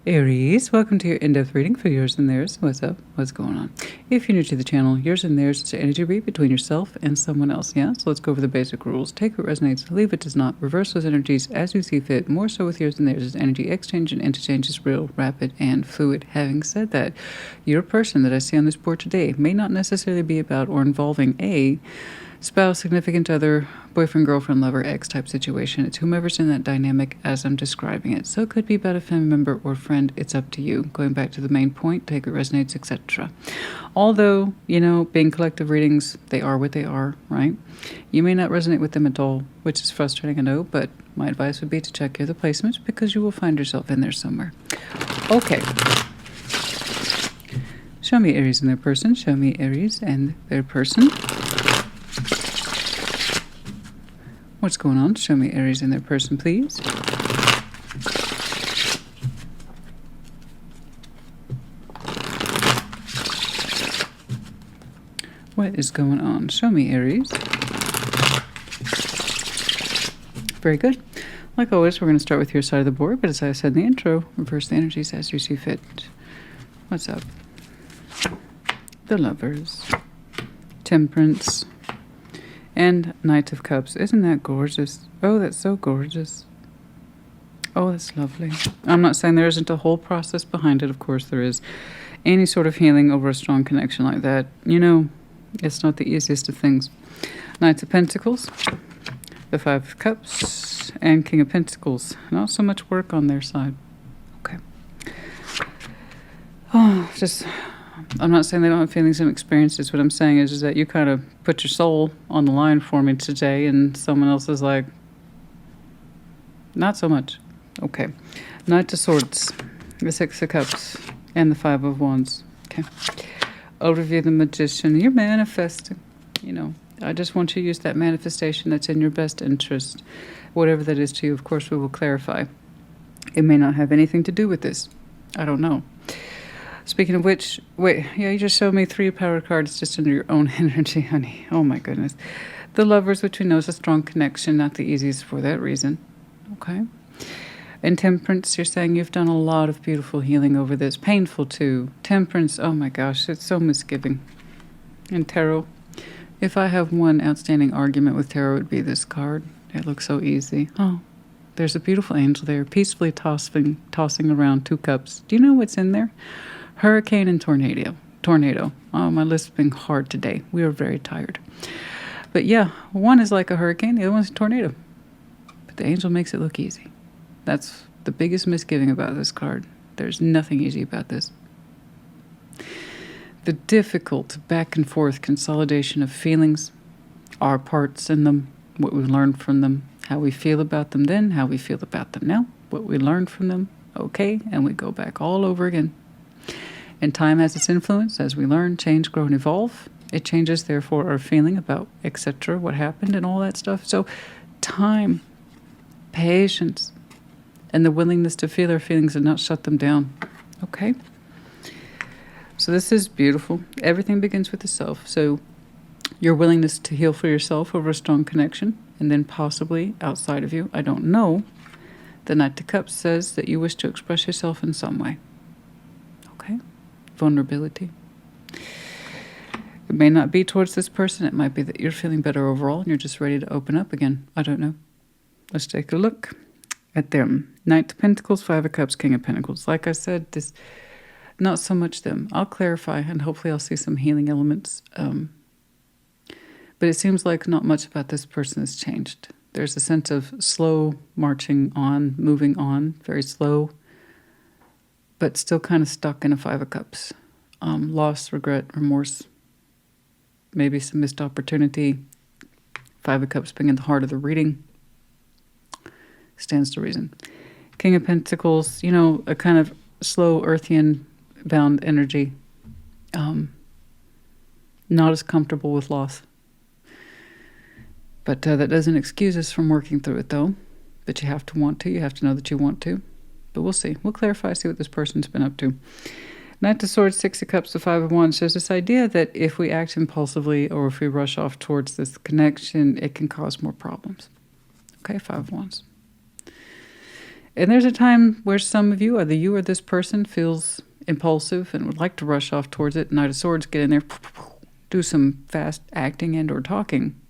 Aries, welcome to your in-depth reading for yours and theirs. What's up? What's going on? If you're new to the channel, yours and theirs is an energy read between yourself and someone else. Yeah, so let's go over the basic rules. Take what resonates, leave what does not. Reverse those energies as you see fit. More so with yours and theirs, as energy exchange and interchange is real, rapid, and fluid. Having said that, your person that I see on this board today may not necessarily be about or involving a spouse, significant other, boyfriend, girlfriend, lover, ex type situation. It's whomever's in that dynamic as I'm describing it. So it could be about a family member or friend. It's up to you. Going back to the main point, take what resonates, etc. Although, being collective readings, they are what they are, right? You may not resonate with them at all, which is frustrating, I know, but my advice would be to check your other placements because you will find yourself in there somewhere. Okay. Show me Aries and their person. Show me Aries and their person. What's going on? Show me Aries and their person, please. What is going on? Show me Aries. Very good. Like always, we're going to start with your side of the board, but as I said in the intro, reverse the energies as you see fit. What's up? The Lovers. Temperance. And Knight of Cups. Isn't that gorgeous? Oh, that's so gorgeous. Oh, that's lovely. I'm not saying there isn't a whole process behind it. Of course there is. Any sort of healing over a strong connection like that, it's not the easiest of things. Knights of Pentacles, the Five of Cups, and King of Pentacles. Not so much work on their side. Okay. Oh, I'm not saying they don't have feelings and experiences. What I'm saying is that you kind of put your soul on the line for me today, and someone else is like, not so much. Okay. Knight of Swords, the Six of Cups, and the Five of Wands. Okay. Overview the Magician. You're manifesting. I just want you to use that manifestation that's in your best interest. Whatever that is to you, of course, we will clarify. It may not have anything to do with this. I don't know. Speaking of which, you just showed me 3 power cards just under your own energy, honey. Oh my goodness. The Lovers, which we know is a strong connection, not the easiest for that reason. Okay. And Temperance, you're saying you've done a lot of beautiful healing over this. Painful too. Temperance, oh my gosh, it's so misgiving. And Tarot, if I have one outstanding argument with Tarot, it would be this card. It looks so easy. Oh, there's a beautiful angel there, peacefully tossing around 2 cups. Do you know what's in there? Hurricane and tornado. Oh, my list's been hard today. We are very tired. But yeah, one is like a hurricane, the other one's a tornado. But the angel makes it look easy. That's the biggest misgiving about this card. There's nothing easy about this. The difficult back and forth consolidation of feelings, our parts in them, what we learned from them, how we feel about them then, how we feel about them now, what we learned from them, okay, and we go back all over again. And time has its influence as we learn, change, grow, and evolve. It changes, therefore, our feeling about, etc., what happened and all that stuff. So time, patience, and the willingness to feel our feelings and not shut them down. Okay? So this is beautiful. Everything begins with the self. So your willingness to heal for yourself over a strong connection, and then possibly outside of you, I don't know. The Knight of Cups says that you wish to express yourself in some way. Okay? Vulnerability. It may not be towards this person. It might be that you're feeling better overall and you're just ready to open up again. I don't know. Let's take a look at them. Knight of Pentacles, Five of Cups, King of Pentacles. Like I said, this not so much them. I'll clarify and hopefully I'll see some healing elements. But it seems like not much about this person has changed. There's a sense of slow marching on, moving on, very slow, but still kind of stuck in a Five of Cups. Loss, regret, remorse, maybe some missed opportunity. Five of Cups being in the heart of the reading. Stands to reason. King of Pentacles, a kind of slow, earthian bound energy. Not as comfortable with loss. But that doesn't excuse us from working through it, though. But you have to want to. You have to know that you want to. But we'll see. We'll clarify, see what this person's been up to. Knight of Swords, Six of Cups, the Five of Wands. There's this idea that if we act impulsively or if we rush off towards this connection, it can cause more problems. Okay, Five of Wands. And there's a time where some of you, either you or this person, feels impulsive and would like to rush off towards it. Knight of Swords, get in there, do some fast acting and or talking.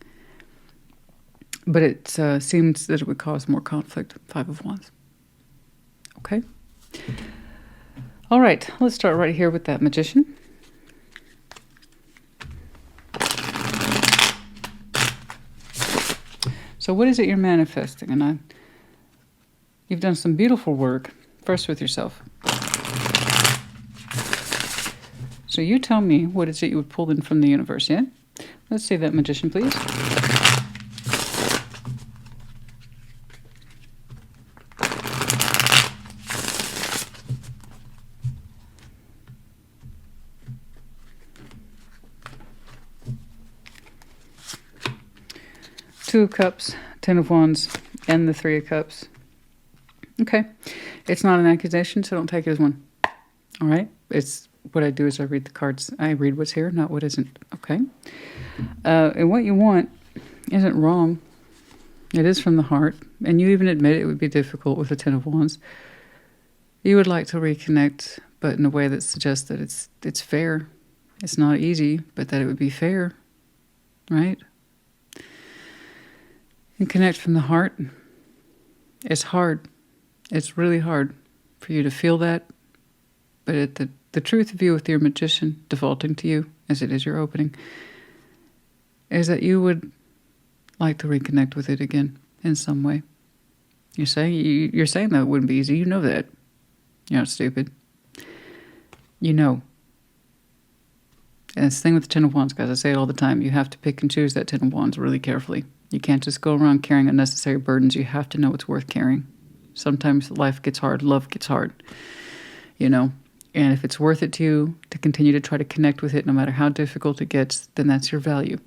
But it seems that it would cause more conflict. 5 of Wands. Okay. All right, let's start right here with that Magician. So what is it you're manifesting? And you've done some beautiful work, first with yourself. So you tell me what is it you would pull in from the universe, yeah? Let's see that Magician, please. Two of Cups, 10 of Wands, and the 3 of Cups. Okay. It's not an accusation, so don't take it as one. All right? It's what I do is I read the cards. I read what's here, not what isn't. Okay? And what you want isn't wrong. It is from the heart. And you even admit it would be difficult with the 10 of Wands. You would like to reconnect, but in a way that suggests that it's fair. It's not easy, but that it would be fair. Right? And connect from the heart. It's hard. It's really hard for you to feel that. But the truth of you with your Magician defaulting to you, as it is your opening, is that you would like to reconnect with it again in some way. You're saying that it wouldn't be easy. You know that. You're not stupid. You know. And it's the thing with the 10 of Wands, guys. I say it all the time. You have to pick and choose that 10 of Wands really carefully. You can't just go around carrying unnecessary burdens. You have to know what's worth carrying. Sometimes life gets hard. Love gets hard. You know? And if it's worth it to you to continue to try to connect with it, no matter how difficult it gets, then that's your value.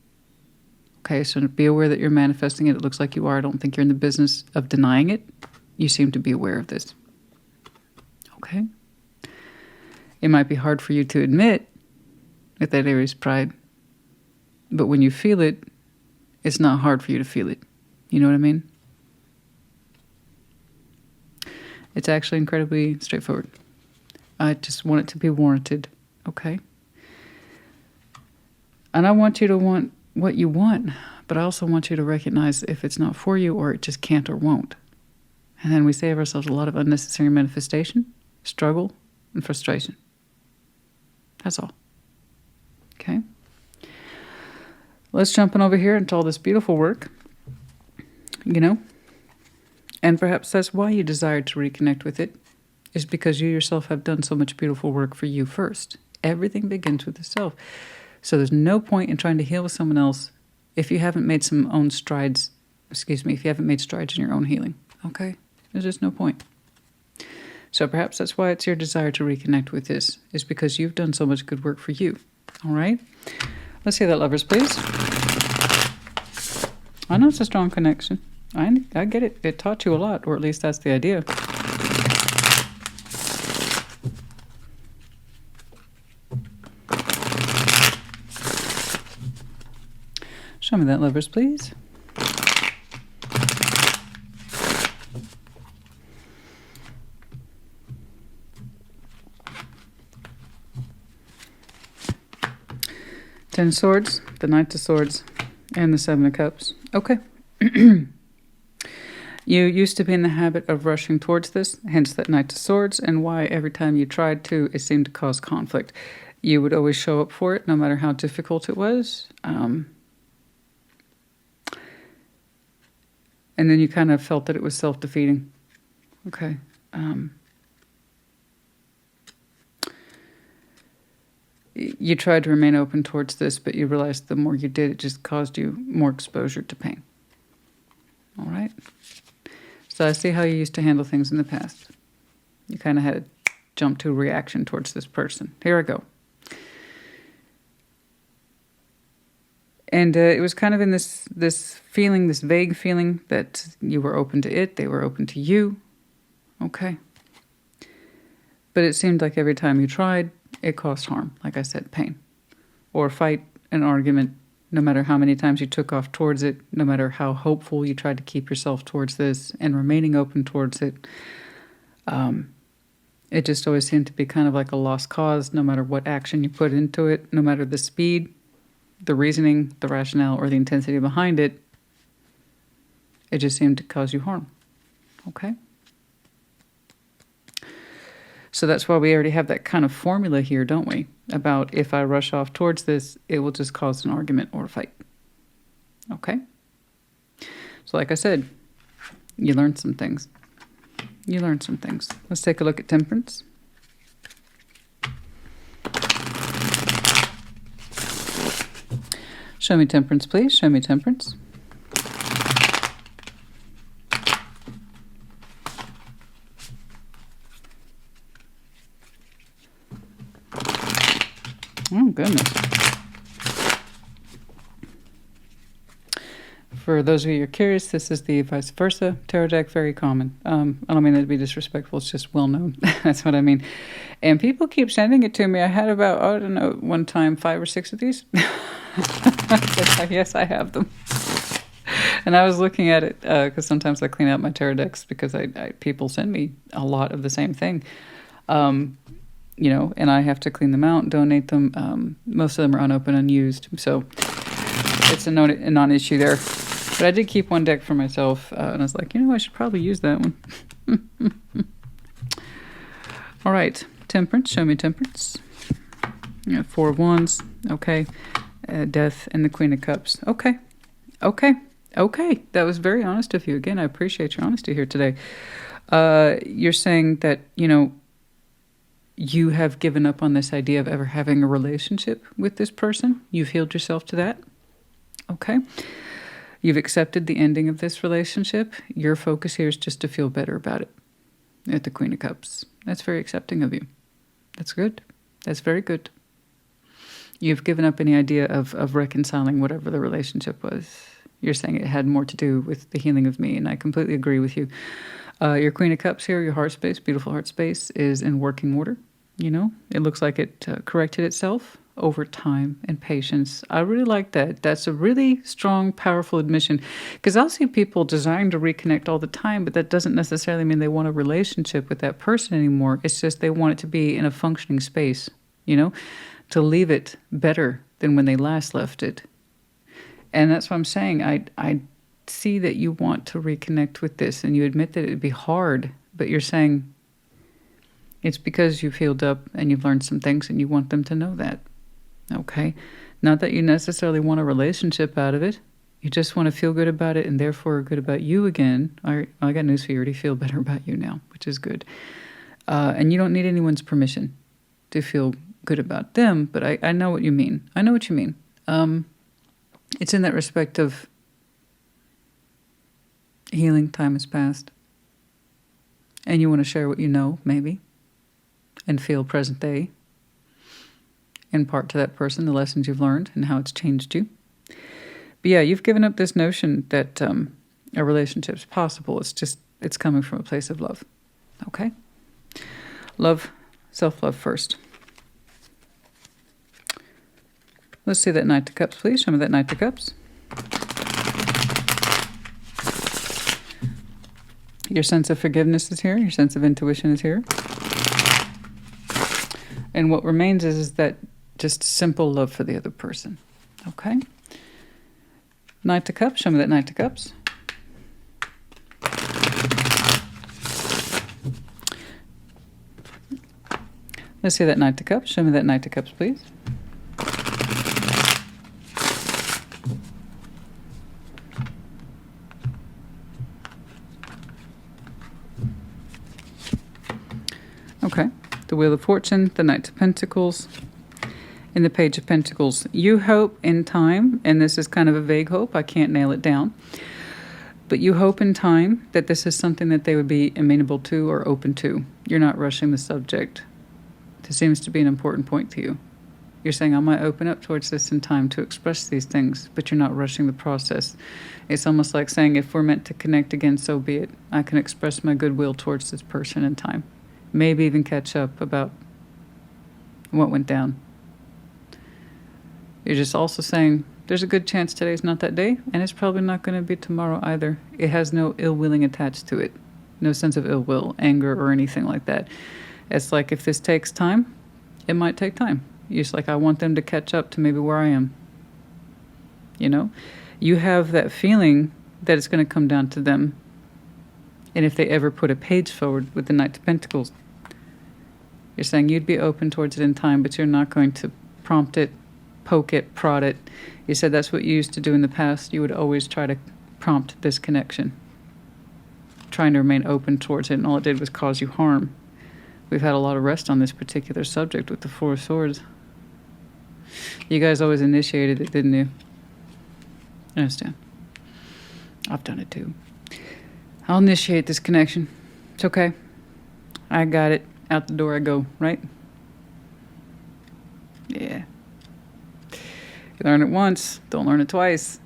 Okay, so be aware that you're manifesting it. It looks like you are. I don't think you're in the business of denying it. You seem to be aware of this. Okay? It might be hard for you to admit with that Aries pride. But when you feel it, it's not hard for you to feel it. You know what I mean? It's actually incredibly straightforward. I just want it to be warranted, okay? And I want you to want what you want, but I also want you to recognize if it's not for you or it just can't or won't. And then we save ourselves a lot of unnecessary manifestation, struggle, and frustration. That's all. Okay? Let's jump in over here into all this beautiful work, you know? And perhaps that's why you desire to reconnect with it, is because you yourself have done so much beautiful work for you first. Everything begins with the self. So there's no point in trying to heal with someone else if you haven't made some own strides, if you haven't made strides in your own healing, okay? There's just no point. So perhaps that's why it's your desire to reconnect with this, is because you've done so much good work for you, all right? Let's see that, lovers, please. I know it's a strong connection. I get it. It taught you a lot, or at least that's the idea. Show me that, lovers, please. Ten of Swords, the Knight of Swords, and the 7 of Cups. Okay. You used to be in the habit of rushing towards this, hence that Knight of Swords, and why every time you tried to, it seemed to cause conflict. You would always show up for it, no matter how difficult it was. And then you kind of felt that it was self-defeating. Okay. You tried to remain open towards this, but you realized the more you did, it just caused you more exposure to pain. All right? So I see how you used to handle things in the past. You kind of had a jump to reaction towards this person. Here I go. And it was kind of in this feeling, this vague feeling that you were open to it, they were open to you. Okay. But it seemed like every time you tried, it caused harm. Like I said, pain. Or fight, an argument, no matter how many times you took off towards it, no matter how hopeful you tried to keep yourself towards this and remaining open towards it. It just always seemed to be kind of like a lost cause, no matter what action you put into it, no matter the speed, the reasoning, the rationale, or the intensity behind it. It just seemed to cause you harm. Okay? So that's why we already have that kind of formula here, don't we? About if I rush off towards this, it will just cause an argument or a fight. Okay? So like I said, you learned some things. You learned some things. Let's take a look at Temperance. Show me Temperance, please. Show me Temperance. Oh, goodness. For those of you who are curious, this is the vice versa tarot deck, very common. I don't mean that to be disrespectful, it's just well known. That's what I mean. And people keep sending it to me. I had about, I don't know, one time 5 or 6 of these. Yes, I have them. And I was looking at it because sometimes I clean out my tarot decks because people send me a lot of the same thing. You know, and I have to clean them out, donate them. Most of them are unopened, unused. So it's a non-issue there. But I did keep one deck for myself, and I was like, you know, I should probably use that one. All right, Temperance, show me Temperance. Yeah, 4 of Wands, okay. Death and the Queen of Cups. Okay. That was very honest of you. Again, I appreciate your honesty here today. You're saying that, you know, you have given up on this idea of ever having a relationship with this person. You've healed yourself to that. Okay. You've accepted the ending of this relationship. Your focus here is just to feel better about it. At the Queen of Cups. That's very accepting of you. That's good. That's very good. You've given up any idea of reconciling whatever the relationship was. You're saying it had more to do with the healing of me, and I completely agree with you. Your Queen of Cups here, your heart space, beautiful heart space, is in working order. You know, it looks like it corrected itself over time and patience. I really like that. That's a really strong, powerful admission, because I'll see people desiring to reconnect all the time, but that doesn't necessarily mean they want a relationship with that person anymore. It's just they want it to be in a functioning space, you know, to leave it better than when they last left it. And that's what I'm saying. I see that you want to reconnect with this, and you admit that it'd be hard, but you're saying it's because you've healed up and you've learned some things and you want them to know that. Okay? Not that you necessarily want a relationship out of it. You just want to feel good about it and therefore good about you again. I got news for you. You already feel better about you now, which is good. And you don't need anyone's permission to feel good about them, but I know what you mean. I know what you mean. It's in that respect of healing, time has passed. And you want to share what you know, maybe, and feel present day. Impart to that person the lessons you've learned and how it's changed you. But yeah, you've given up this notion that a relationship's possible. It's coming from a place of love. Okay? Love, self-love first. Let's see that Knight of Cups, please. Show me that Knight of Cups. Your sense of forgiveness is here. Your sense of intuition is here. And what remains is that just simple love for the other person. Okay? Knight of Cups. Show me that Knight of Cups. Let's see that Knight of Cups. Show me that Knight of Cups, please. Okay. The Wheel of Fortune, the Knight of Pentacles, and the Page of Pentacles. You hope in time, and this is kind of a vague hope, I can't nail it down, but you hope in time that this is something that they would be amenable to or open to. You're not rushing the subject. This seems to be an important point to you. You're saying, I might open up towards this in time to express these things, but you're not rushing the process. It's almost like saying, if we're meant to connect again, so be it. I can express my goodwill towards this person in time. Maybe even catch up about what went down. You're just also saying, there's a good chance today's not that day, and it's probably not going to be tomorrow either. It has no ill willing attached to it. No sense of ill will, anger, or anything like that. It's like if this takes time, it might take time. It's like I want them to catch up to maybe where I am. You know? You have that feeling that it's going to come down to them. And if they ever put a page forward with the Knight of Pentacles, you're saying you'd be open towards it in time, but you're not going to prompt it, poke it, prod it. You said that's what you used to do in the past. You would always try to prompt this connection, trying to remain open towards it, and all it did was cause you harm. We've had a lot of rest on this particular subject with the Four of Swords. You guys always initiated it, didn't you? I understand. I've done it too. I'll initiate this connection. It's okay. I got it. Out the door I go, right? Yeah. You learn it once, don't learn it twice,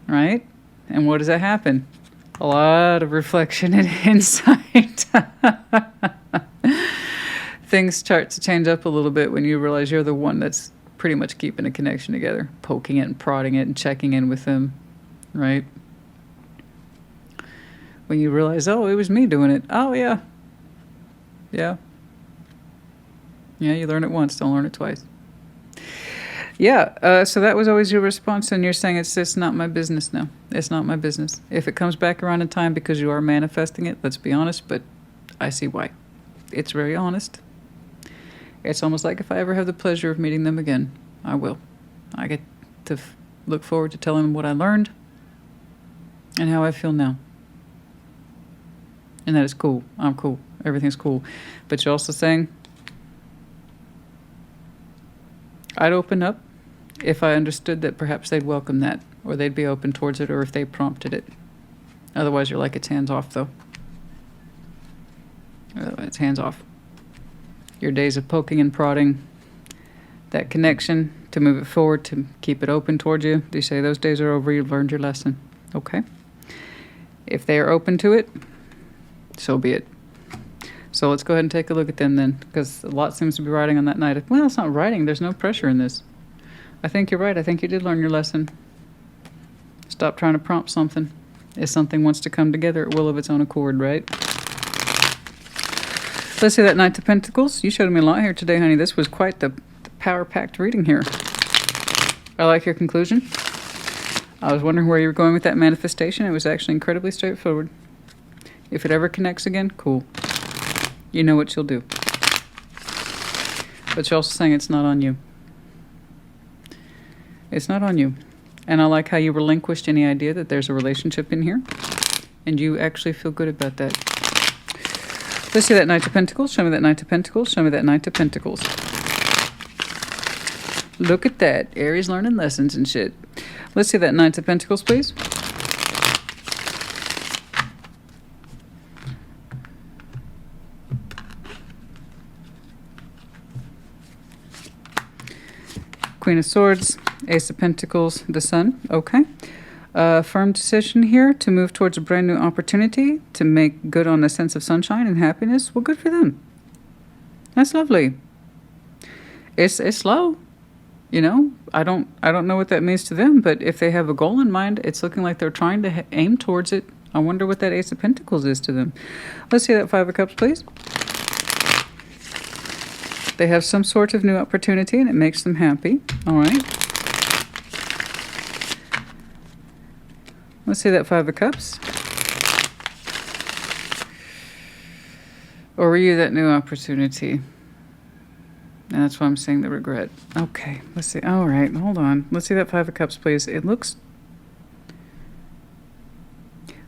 right? And what does that happen? A lot of reflection and insight. Things start to change up a little bit when you realize you're the one that's pretty much keeping a connection together, poking it and prodding it and checking in with them, right? When you realize, oh, it was me doing it. Oh, yeah. Yeah. Yeah, you learn it once, don't learn it twice. Yeah, so that was always your response, and you're saying it's just not my business now. It's not my business. If it comes back around in time because you are manifesting it, let's be honest, but I see why. It's very honest. It's almost like if I ever have the pleasure of meeting them again, I will. I get to look forward to telling them what I learned and how I feel now. And that is cool. I'm cool. Everything's cool. But you're also saying I'd open up if I understood that perhaps they'd welcome that, or they'd be open towards it, or if they prompted it. Otherwise, you're like, it's hands off, though. It's hands off. Your days of poking and prodding, that connection to move it forward, to keep it open towards you, they say those days are over, you've learned your lesson. Okay? If they are open to it, so be it. So let's go ahead and take a look at them then, because a lot seems to be riding on that night. Well, it's not riding. There's no pressure in this. I think you're right. I think you did learn your lesson. Stop trying to prompt something. If something wants to come together, it will of its own accord, right? Let's see that Knight of Pentacles. You showed me a lot here today, honey. This was quite the power-packed reading here. I like your conclusion. I was wondering where you were going with that manifestation. It was actually incredibly straightforward. If it ever connects again, cool. You know what you'll do. But you're also saying it's not on you. It's not on you. And I like how you relinquished any idea that there's a relationship in here. And you actually feel good about that. Let's see that Knight of Pentacles. Show me that Knight of Pentacles. Show me that Knight of Pentacles. Look at that. Aries learning lessons and shit. Let's see that Knight of Pentacles, please. Queen of Swords, Ace of Pentacles, the Sun. Okay. Firm decision here to move towards a brand new opportunity, to make good on a sense of sunshine and happiness. Well, good for them. That's lovely. It's slow. You know, I don't know what that means to them, but if they have a goal in mind, it's looking like they're trying to aim towards it. I wonder what that Ace of Pentacles is to them. Let's see that Five of Cups, please. They have some sort of new opportunity and it makes them happy. All right. Let's see that Five of Cups. Or were you that new opportunity? And that's why I'm saying the regret. Okay, let's see. All right, hold on. Let's see that Five of Cups, please. It looks...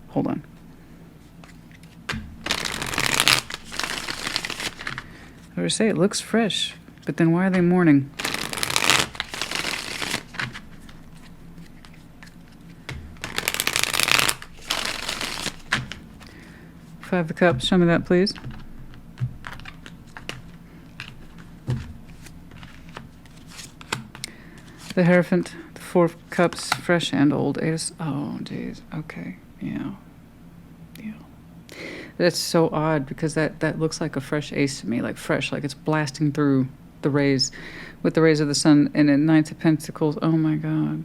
Hold on. I would say it looks fresh, but then why are they mourning? Five of Cups, show me that, please. The Hierophant, the Four of Cups, fresh and old. Oh, jeez. Okay. Yeah. Yeah. That's so odd because that looks like a fresh ace to me, like fresh, like it's blasting through the rays, with the rays of the sun. And at Knight of Pentacles, oh my God.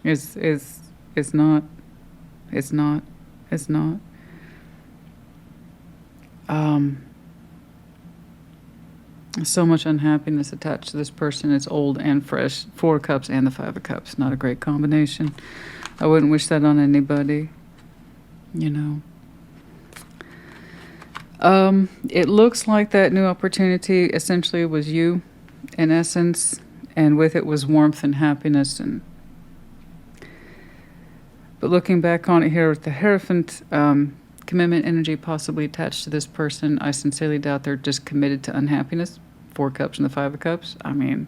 It's not. So much unhappiness attached to this person. It's old and fresh. 4 of Cups and the 5 of Cups. Not a great combination. I wouldn't wish that on anybody. You know. It looks like that new opportunity essentially was you, in essence, and with it was warmth and happiness. But looking back on it here with the Hierophant, commitment energy possibly attached to this person, I sincerely doubt they're just committed to unhappiness. 4 Cups and the 5 of Cups. I mean,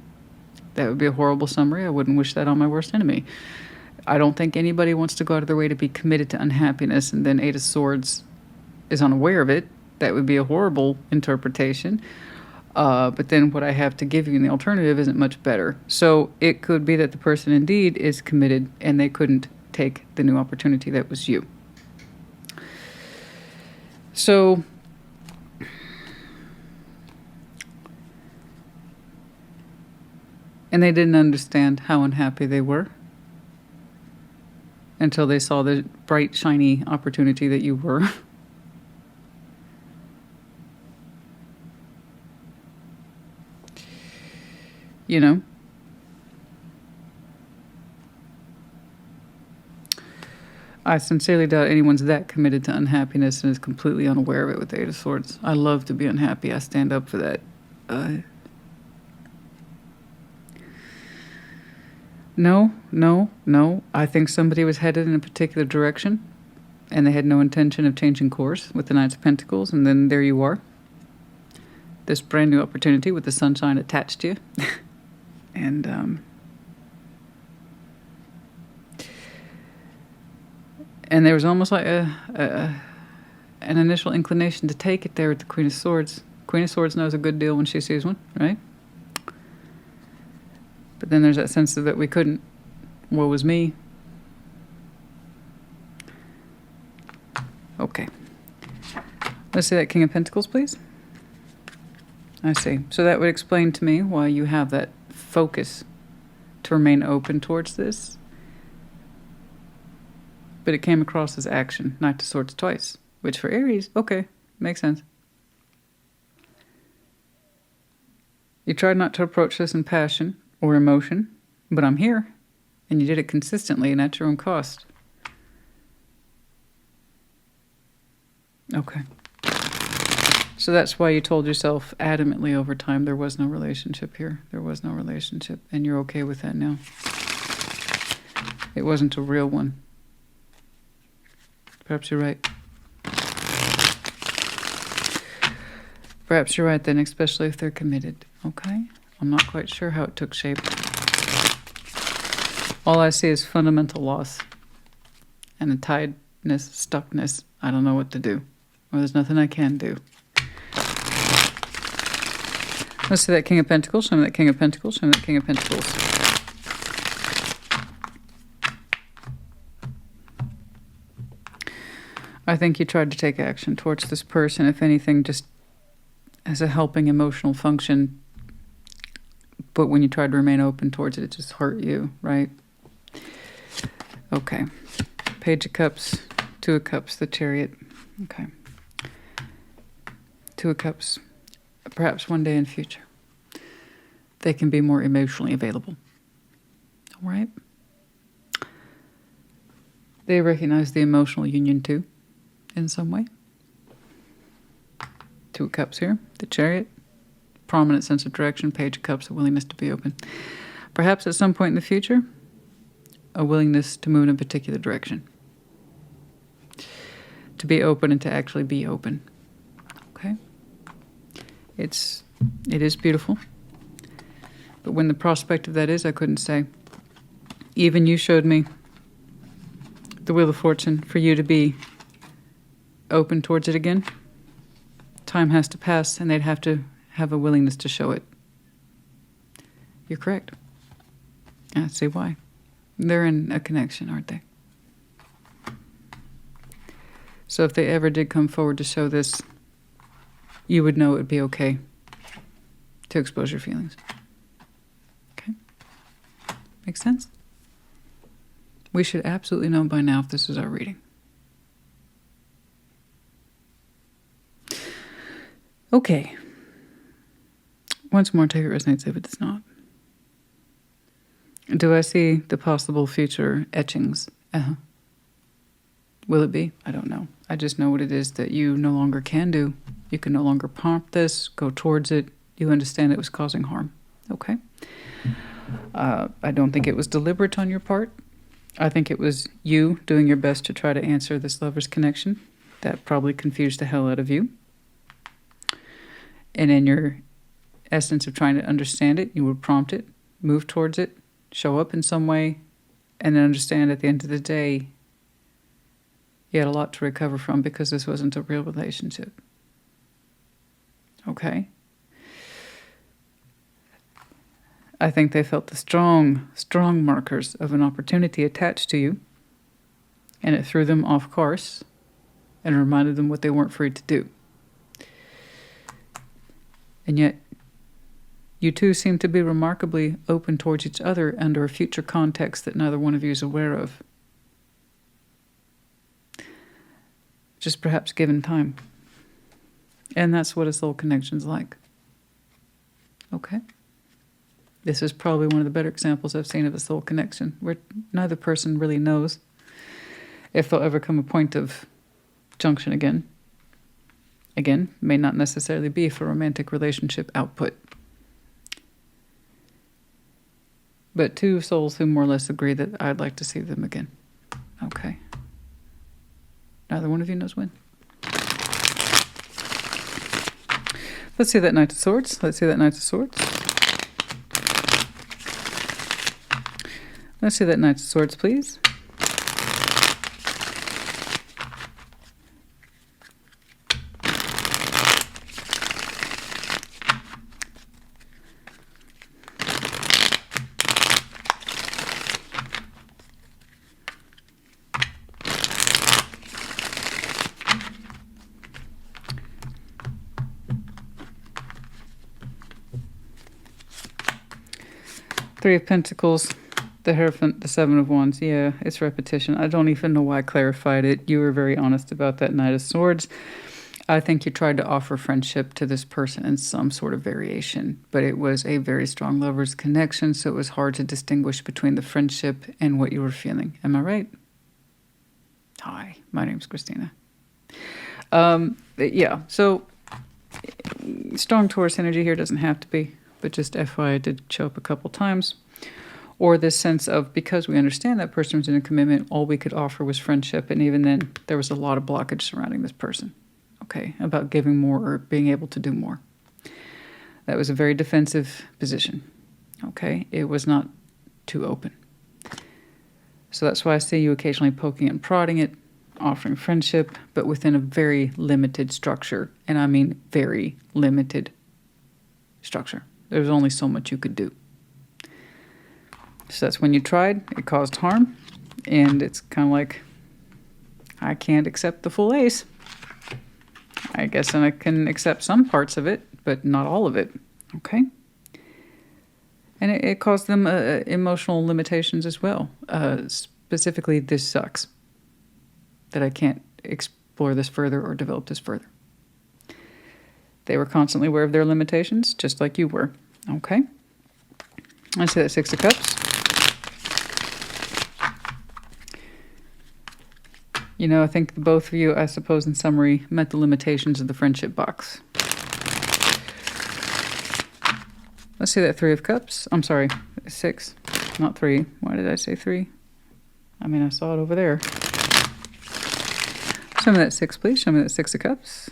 that would be a horrible summary. I wouldn't wish that on my worst enemy. I don't think anybody wants to go out of their way to be committed to unhappiness, and then 8 of Swords is unaware of it. That would be a horrible interpretation. But then what I have to give you in the alternative isn't much better. So it could be that the person indeed is committed and they couldn't take the new opportunity that was you. So and they didn't understand how unhappy they were until they saw the bright, shiny opportunity that you were. You know? I sincerely doubt anyone's that committed to unhappiness and is completely unaware of it with the 8 of Swords. I love to be unhappy. I stand up for that. No. I think somebody was headed in a particular direction and they had no intention of changing course with the Knights of Pentacles, and then there you are. This brand new opportunity with the sunshine attached to you. And there was almost like an initial inclination to take it there with the Queen of Swords. Queen of Swords knows a good deal when she sees one, right? But then there's that sense of that we couldn't. Woe was me. Okay. Let's see that King of Pentacles, please. I see. So that would explain to me why you have that focus to remain open towards this. But it came across as action, Knight of Swords twice. Which for Aries, okay, makes sense. You tried not to approach this in passion or emotion, but I'm here. And you did it consistently and at your own cost. Okay. So that's why you told yourself adamantly over time there was no relationship here. There was no relationship. And you're okay with that now. It wasn't a real one. Perhaps you're right. Perhaps you're right then, especially if they're committed. Okay? I'm not quite sure how it took shape. All I see is fundamental loss. And a tiedness, stuckness. I don't know what to do. Or there's nothing I can do. Let's see that King of Pentacles. Show me that King of Pentacles. Show me that King of Pentacles. I think you tried to take action towards this person, if anything, just as a helping emotional function. But when you tried to remain open towards it, it just hurt you, right? Okay. Page of Cups, 2 of Cups, the Chariot. Okay. 2 of Cups. Perhaps one day in future, they can be more emotionally available. All right? They recognize the emotional union too, in some way. 2 of Cups here, the Chariot. Prominent sense of direction, Page of Cups, a willingness to be open. Perhaps at some point in the future, a willingness to move in a particular direction. To be open and to actually be open. Okay? It is beautiful. But when the prospect of that is, I couldn't say. Even you showed me the Wheel of Fortune for you to be open towards it again. Time has to pass and they'd have to have a willingness to show it. You're correct. I see why. They're in a connection, aren't they? So if they ever did come forward to show this, you would know it would be okay to expose your feelings. Okay? Makes sense? We should absolutely know by now if this is our reading. Okay. Once more, take it resonates if it does not. Do I see the possible future etchings? Will it be? I don't know. I just know what it is that you no longer can do. You can no longer prompt this, go towards it. You understand it was causing harm. Okay? I don't think it was deliberate on your part. I think it was you doing your best to try to answer this lover's connection. That probably confused the hell out of you. And in your essence of trying to understand it, you would prompt it, move towards it, show up in some way, and then understand at the end of the day, you had a lot to recover from because this wasn't a real relationship. Okay? I think they felt the strong, strong markers of an opportunity attached to you, and it threw them off course and reminded them what they weren't free to do. And yet, you two seem to be remarkably open towards each other under a future context that neither one of you is aware of. Just perhaps given time. And that's what a soul connection's like. Okay? This is probably one of the better examples I've seen of a soul connection, where neither person really knows if there'll ever come a point of junction again. Again, may not necessarily be for romantic relationship output. But two souls who more or less agree that I'd like to see them again. Okay. Neither one of you knows when. Let's see that Knight of Swords. Let's see that Knight of Swords. Let's see that Knight of Swords, please. Three of Pentacles, the Hierophant, the Seven of Wands. Yeah, it's repetition. I don't even know why I clarified it. You were very honest about that Knight of Swords. I think you tried to offer friendship to this person in some sort of variation, but it was a very strong lover's connection, so it was hard to distinguish between the friendship and what you were feeling. Am I right? Hi, my name's Christina. Yeah, so strong Taurus energy here doesn't have to be, but just FYI, it did show up a couple times. Or this sense of, because we understand that person was in a commitment, all we could offer was friendship, and even then, there was a lot of blockage surrounding this person. Okay, about giving more or being able to do more. That was a very defensive position. Okay, it was not too open. So that's why I see you occasionally poking and prodding it, offering friendship, but within a very limited structure. And I mean very limited structure. There's only so much you could do. So that's when you tried, it caused harm, and it's kind of like, I can't accept the full ace. I guess I can accept some parts of it, but not all of it. Okay? And it caused them emotional limitations as well. Specifically, this sucks. That I can't explore this further or develop this further. They were constantly aware of their limitations, just like you were. Okay? I see that Six of Cups. You know, I think both of you, I suppose in summary, met the limitations of the friendship box. Let's see that Three of Cups. I'm sorry, 6, not 3. Why did I say 3? I mean, I saw it over there. Show me that 6, please. Show me that Six of Cups.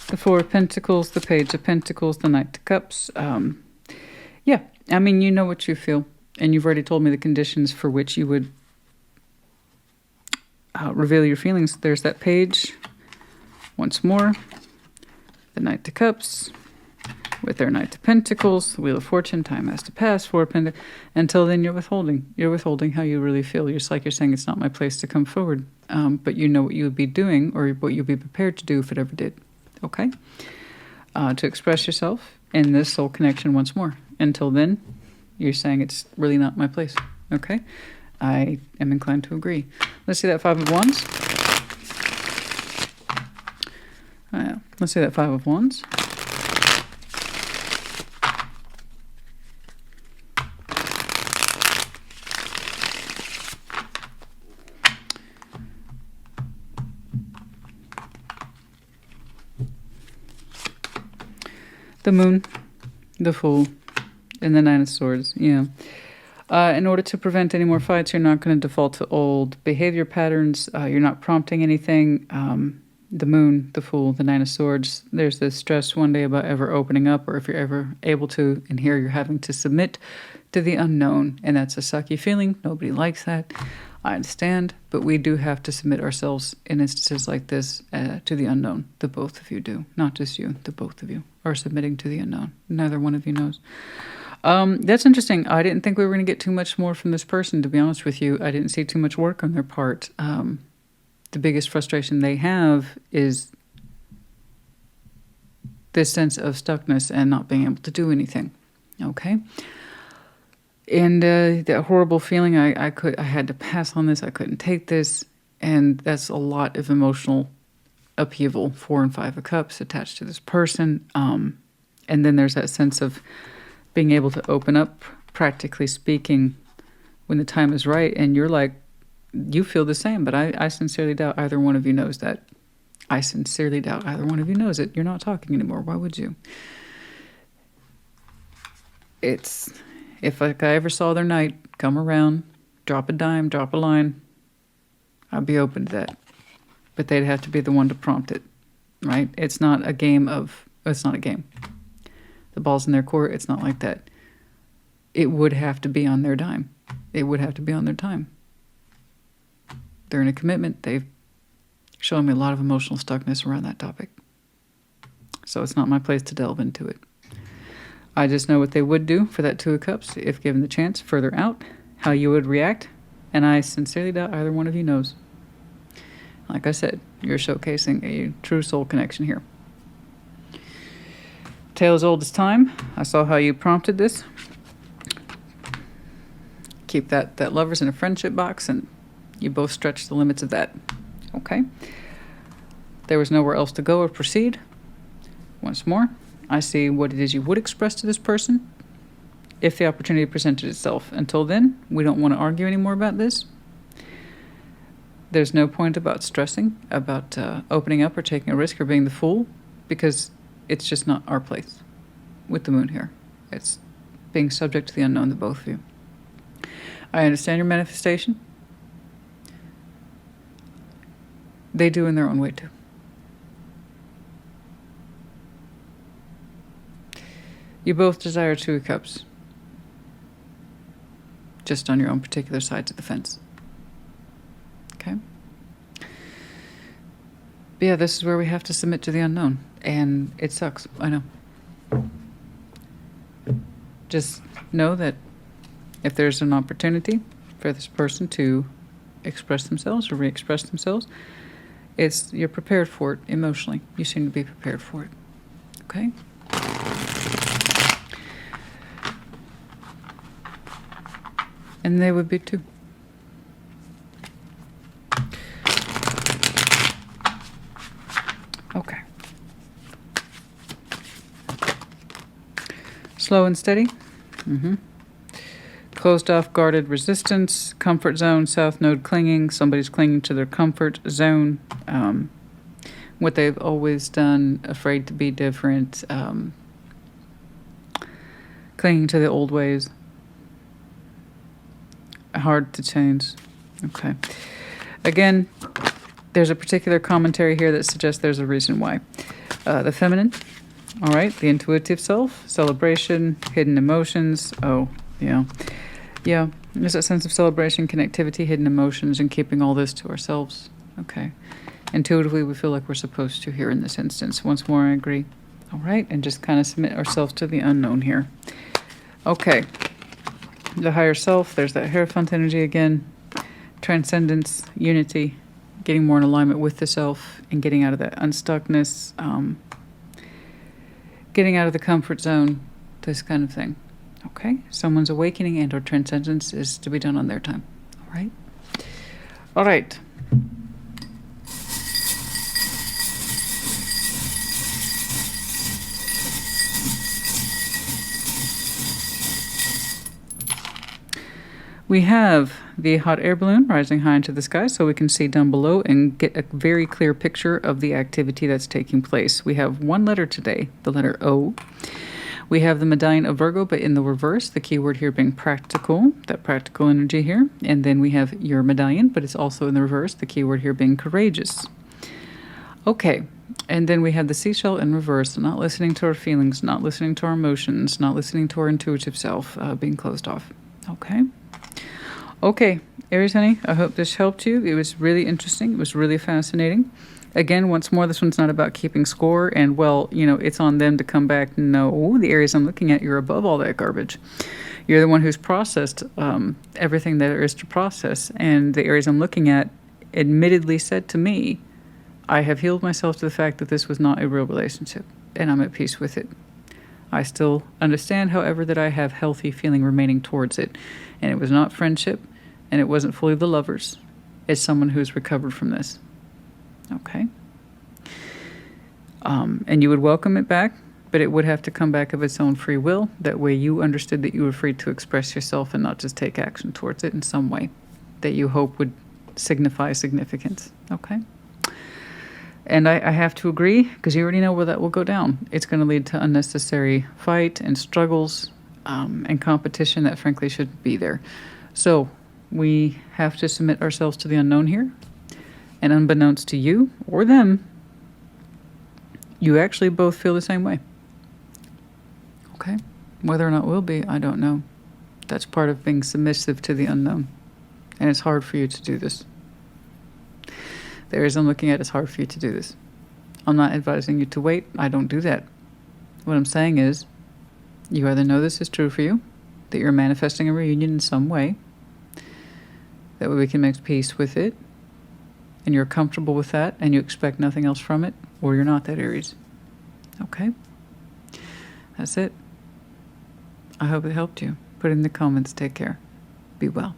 The Four of Pentacles, the Page of Pentacles, the Knight of Cups. Yeah, I mean, you know what you feel. And you've already told me the conditions for which you would reveal your feelings. There's that page. Once more. The Knight of Cups. With their Knight of Pentacles. The Wheel of Fortune. Time has to pass. Four of Pentacles. Until then, you're withholding. You're withholding how you really feel. Just like you're saying, it's not my place to come forward. But you know what you would be doing or what you'd be prepared to do if it ever did. Okay? To express yourself in this soul connection once more. Until then, You're saying it's really not my place. Okay. I am inclined to agree. Let's see that Five of Wands. Let's see that Five of Wands. The Moon, the Fool, and the Nine of Swords. Yeah. In order to prevent any more fights, you're not going to default to old behavior patterns. You're not prompting anything. The Moon, the Fool, the Nine of Swords. There's this stress one day about ever opening up, or if you're ever able to, and here you're having to submit to the unknown. And that's a sucky feeling. Nobody likes that. I understand, but we do have to submit ourselves in instances like this to the unknown. The both of you do. Not just you, the both of you are submitting to the unknown. Neither one of you knows. That's interesting. I didn't think we were going to get too much more from this person, to be honest with you. I didn't see too much work on their part. The biggest frustration they have is this sense of stuckness and not being able to do anything. Okay? And that horrible feeling, I had to pass on this. I couldn't take this. And that's a lot of emotional upheaval. 4 and 5 of Cups attached to this person. And then there's that sense of being able to open up, practically speaking, when the time is right. And you're like, you feel the same. But I sincerely doubt either one of you knows that. I sincerely doubt either one of you knows it. You're not talking anymore. Why would you? If I ever saw their knight come around, drop a dime, drop a line, I'd be open to that. But they'd have to be the one to prompt it, right? It's not a game. The ball's in their court. It's not like that. It would have to be on their dime. It would have to be on their time. They're in a commitment. They've shown me a lot of emotional stuckness around that topic. So it's not my place to delve into it. I just know what they would do for that 2 of Cups if given the chance further out, how you would react, and I sincerely doubt either one of you knows. Like I said, you're showcasing a true soul connection here. Tale as old as time. I saw how you prompted this. Keep that lovers in a friendship box, and you both stretch the limits of that. Okay? There was nowhere else to go or proceed. Once more, I see what it is you would express to this person if the opportunity presented itself. Until then, we don't want to argue anymore about this. There's no point about stressing, about opening up or taking a risk or being the fool, because it's just not our place with the Moon here. It's being subject to the unknown, the both of you. I understand your manifestation. They do in their own way too. You both desire 2 of Cups. Just on your own particular sides of the fence. Okay? But yeah, this is where we have to submit to the unknown. And it sucks. I know. Just know that if there's an opportunity for this person to express themselves or re-express themselves, you're prepared for it emotionally. You seem to be prepared for it. Okay? And they would be too. Okay. Slow and steady. Closed off, guarded resistance. Comfort zone, south node clinging. Somebody's clinging to their comfort zone. What they've always done, afraid to be different. Clinging to the old ways. Hard to change. Okay. Again, there's a particular commentary here that suggests there's a reason why. The feminine. All right. The intuitive self. Celebration. Hidden emotions. Oh, yeah. Yeah. There's that sense of celebration, connectivity, hidden emotions, and keeping all this to ourselves. Okay. Intuitively, we feel like we're supposed to here in this instance. Once more, I agree. All right. And just kind of submit ourselves to the unknown here. Okay. The higher self, there's that Hierophant energy again. Transcendence, unity, getting more in alignment with the self and getting out of that unstuckness, getting out of the comfort zone, this kind of thing. Okay? Someone's awakening and or transcendence is to be done on their time. All right? All right. We have the hot air balloon rising high into the sky so we can see down below and get a very clear picture of the activity that's taking place. We have one letter today, the letter O. We have the medallion of Virgo, but in the reverse, the key word here being practical, that practical energy here. And then we have your medallion, but it's also in the reverse, the key word here being courageous. Okay, and then we have the seashell in reverse, not listening to our feelings, not listening to our emotions, not listening to our intuitive self, being closed off. Okay. Okay, Aries, honey, I hope this helped you. It was really interesting. It was really fascinating. Again, once more, this one's not about keeping score and, well, you know, it's on them to come back. No, the Aries I'm looking at, you're above all that garbage. You're the one who's processed everything that there is to process. And the Aries I'm looking at admittedly said to me, I have healed myself to the fact that this was not a real relationship, and I'm at peace with it. I still understand, however, that I have healthy feeling remaining towards it. And it was not friendship, and it wasn't fully the lovers. It's someone who's recovered from this. Okay? And you would welcome it back, but it would have to come back of its own free will. That way you understood that you were free to express yourself and not just take action towards it in some way that you hope would signify significance. Okay? And I have to agree, because you already know where that will go down. It's going to lead to unnecessary fight and struggles and competition that frankly shouldn't be there. So we have to submit ourselves to the unknown here. And unbeknownst to you or them, you actually both feel the same way. Okay? Whether or not we'll be, I don't know. That's part of being submissive to the unknown. And it's hard for you to do this. The Aries I'm looking at, it's hard for you to do this. I'm not advising you to wait. I don't do that. What I'm saying is, you either know this is true for you, that you're manifesting a reunion in some way, that way we can make peace with it, and you're comfortable with that, and you expect nothing else from it, or you're not that Aries. Okay? That's it. I hope it helped you. Put it in the comments. Take care. Be well.